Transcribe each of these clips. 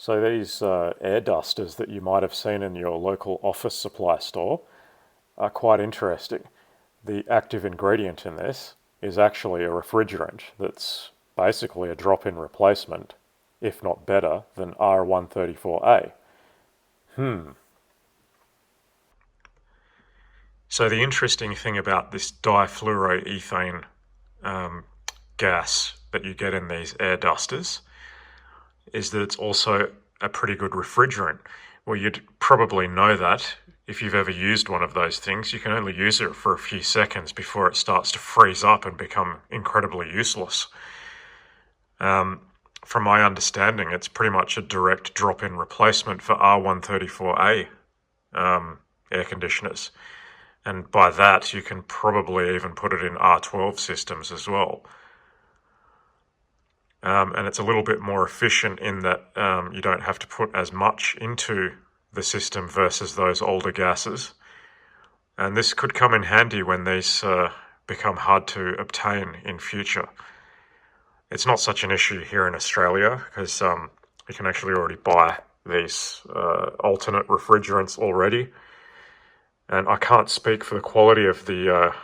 So these air dusters that you might have seen in your local office supply store are quite interesting. The active ingredient in this is actually a refrigerant that's basically a drop-in replacement, if not better, than R134A. So the interesting thing about this difluoroethane gas that you get in these air dusters is that it's also a pretty good refrigerant. Well, you'd probably know that if you've ever used one of those things. You can only use it for a few seconds before it starts to freeze up and become incredibly useless. From my understanding, it's pretty much a direct drop-in replacement for R134A air conditioners. And by that, you can probably even put it in R12 systems as well. And it's a little bit more efficient in that you don't have to put as much into the system versus those older gases. And this could come in handy when these become hard to obtain in future. It's not such an issue here in Australia because you can actually already buy these alternate refrigerants already. And I can't speak for the quality of the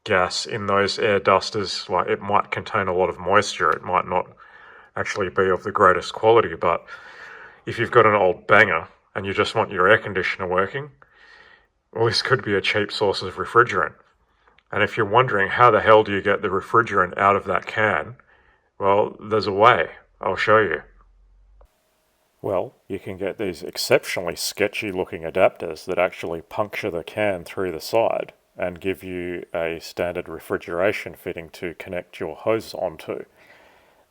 gas in those air dusters. Like, it might contain a lot of moisture. It might not actually be of the greatest quality, but if you've got an old banger and you just want your air conditioner working, well, this could be a cheap source of refrigerant. And if you're wondering how the hell do you get the refrigerant out of that can, well, there's a way. I'll show you. Well, you can get these exceptionally sketchy looking adapters that actually puncture the can through the side and give you a standard refrigeration fitting to connect your hose onto.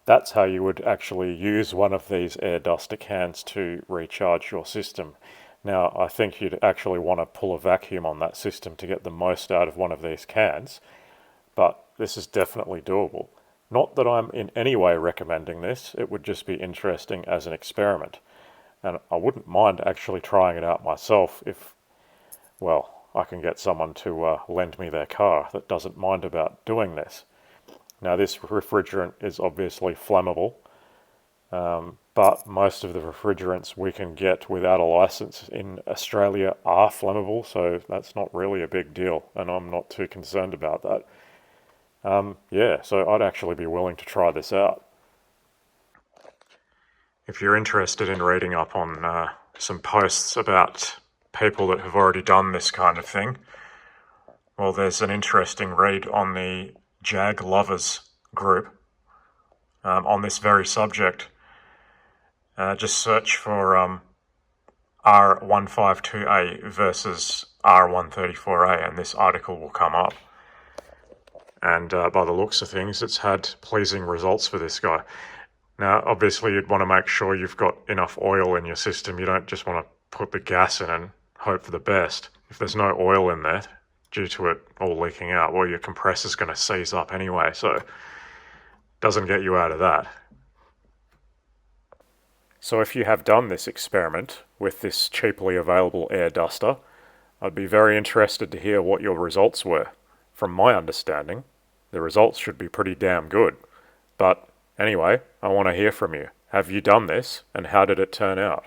That's how you would actually use one of these air duster cans to recharge your system. Now, I think you'd actually want to pull a vacuum on that system to get the most out of one of these cans, but this is definitely doable. Not that I'm in any way recommending this, it would just be interesting as an experiment. And I wouldn't mind actually trying it out myself if, well, I can get someone to lend me their car that doesn't mind about doing this. Now, this refrigerant is obviously flammable, but most of the refrigerants we can get without a license in Australia are flammable, so that's not really a big deal, and I'm not too concerned about that. Yeah, so I'd actually be willing to try this out. If you're interested in reading up on some posts about people that have already done this kind of thing, well, there's an interesting read on the Jag Lovers group on this very subject. Just search for R152A versus R134A, and this article will come up. And by the looks of things, it's had pleasing results for this guy. Now, obviously, you'd want to make sure you've got enough oil in your system. You don't just want to put the gas in and hope for the best. If there's no oil in there, due to it all leaking out, well, your compressor's going to seize up anyway, so it doesn't get you out of that. So if you have done this experiment with this cheaply available air duster, I'd be very interested to hear what your results were. From my understanding, the results should be pretty damn good. But anyway, I want to hear from you. Have you done this, and how did it turn out?